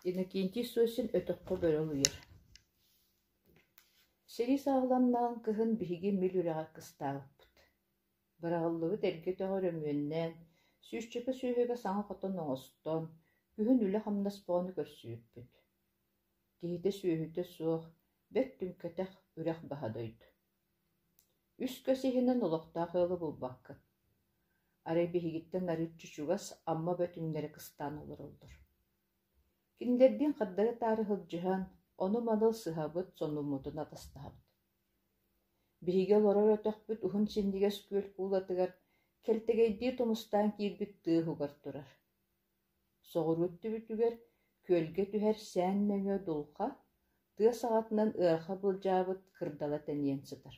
Иннокентий сөсін өтіққы бөрі ұйыр. Сери сағыланнан кыһын биһиги мил үрәҕэ кыстаабыппыт. Бырағыллыбыт эрге төҕөр өмүөннэн, сүүсчепе сүүһүгэ саҥа хотон оҥостон, күһүн үлэ хамнаспоҕуну көрсүүппүт. Киһитэ сүүһүтэ суох, бэт түҥкэтэх үрэх баһадойду. Үс көсиһинэн олохтаах ылы булбаккыт. Арай биһигиттэн арыт чучугас амма бөтүҥнэри кыстаан олороллор. Кинилэрдиин хаддары таары хылдьыһан, ону маныл сыһабыт сонуммутун атастаабыт. Биһиге олорор өтөхпүт уһун синнигес күөл куулатыгар келтегейдии тумустаан киирбит тыаһугар турар. Соҕуруут түбүтүгэр күөлгэ түһэр сээн нөҥө дулха, тыа саҕатынан ыарха былдьаабыт кырдала тэниэн сытар.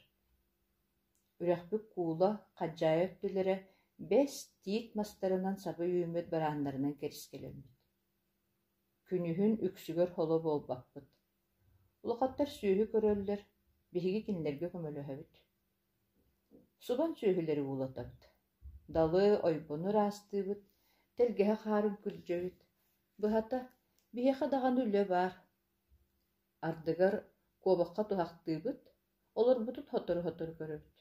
Үрэхпүк куула хаджаайа өттүлэрэ бэс тиит мастарынан сабы үүмүт барааннарынан кэрискелэммит. Күнүһүн үксүгөр холо буолбаппыт. Улахаттар сүүһү көрөллөр, биһиги кинилэргэ көмөлөһөбүт. Субан сүүһүлэри уулатабыт. Далы ойбону раастыыбыт, телгэһэ хаарым күлдьөбүт. Быһата биһиэхэ даҕаны үлэ баар. Ардыгар куобахха туһахтыыбыт, олорбутут хотору көрөбүт.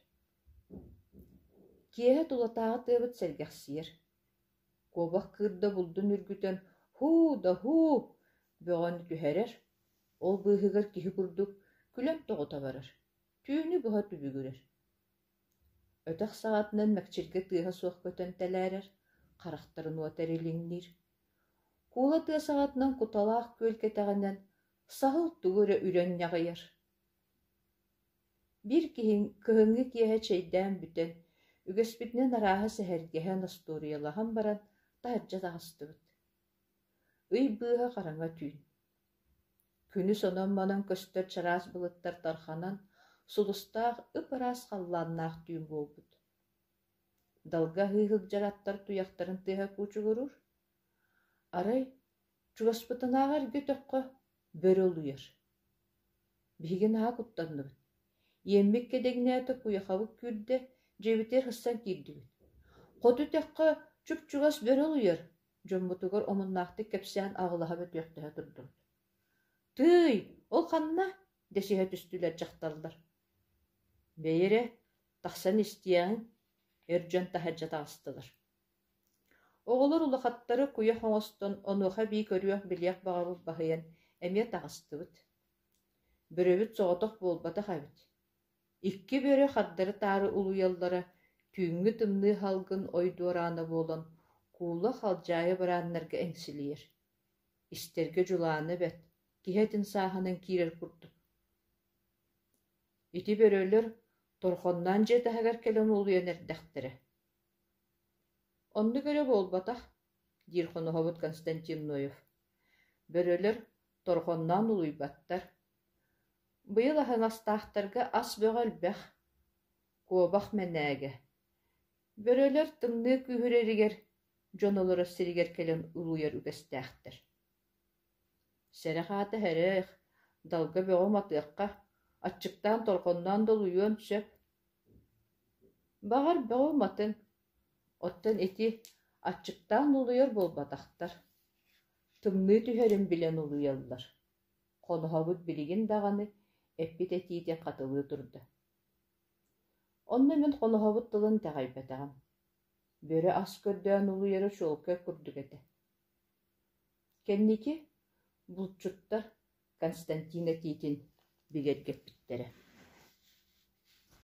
Киэһэ тулатааҕа тыабыт сэргэхсиэр. Куобах кыырда булдун үргүтэн «Хуу да хуу» бөҕөнү түһэрэр, ол быыһыгар киһи курдук күлэм тоҕута барар, түүнү быһа түбүгүрэр. Өтөх саҕатынан мэкчиргэ тыаһа суох көтөн тэлээрэр, харахтарын уотар илиҥнир. Куула тыа саҕатынан куталаах күөл кэтэҕинэн саһыл тугура үрэн ньаҕыйар. Бир кыһыҥҥы киэһэ чэйдээн бүтэн, үгэспитинэн арааһа сэһэргэһэ ностуриялаһан баран таһырдьа таҕыстыбыт. Ый быыһа хараҥа түүн. Күнү сонон манан көстөр чараас былыттар тарханан, сулустаах ыпараас халлааннаах түүн буолбут. Далга хыыһылдьараттар туйахтарын тыаһа куучугурур. Арай чугаспытынааҕар гөтөххө бөрө улуйар. Биһиги наһаа куттанныбыт. Иэммик кэдэгинээти куйахабык күүрдэ дьиэбитээр хыссан киирдибит. Хоту тэххэ чуп-чугас бөрө улуйар, дьоммутугар омуннаахтык кэпсээн аҕылаһа түөхтэһэ турдубут. «Тый, ол ханна?» дэсиһэ түстүлэр дьахталлар. Бэйэрэ тахсан истиэҕиҥ өр-дьон таһырдьа таҕыстылар. Оҕолор улахаттары куйах оҥостон онуоха bii көрүөх билиэх баҕарбыт баһыйан эмиэ таҕыстыбыт. Бөрөбүт соҕотох буолбатах эбит. Икки бөрө хаддары таары улуйаллара түүҥҥү тымныы халгын ойдуораана буолан куула халдьаайа барааннарга эҥсилиэр. Истергэ дьулааны бэт, киһэтин сааһынан киирэр курдук. Ити бөрөлөр торхоннаан дьиэ-таһыгар кэлэн улуйан эрдэхтэрэ. Онну көрө буолбатах, диир хоноһобут Константин Ноев. Бөрөлөр торхоннаан улуйбаттар. Быйыл аһыҥастаахтарга ас бөҕөлбэх, куобах мэнээгэ. Бөрөлөр тымныы күүһүрэригэр, дьонолоро сиригэр кэлэн улуйар үгэстээхтэр. Сэрэ хаата хэрээх, далга бөҕөм атыахха, аччыктаан торхоннаан долуйуон сөп. Баҕар бөҕөм атын, оттон ити аччыктаан улуйар буолбатахтар. Тымныы түһэрин билэн улуйаллар. Хоноһобут билигин даҕаны эппит этиитин хатылыы турда. Онно мен хоноһобут тылын таҕайбатаҕам. Бөрө ас көрдөөн улуйары чуолка курдук этэ. Кэнники булчуттар Константин этиитин бигэргэппиттерэ.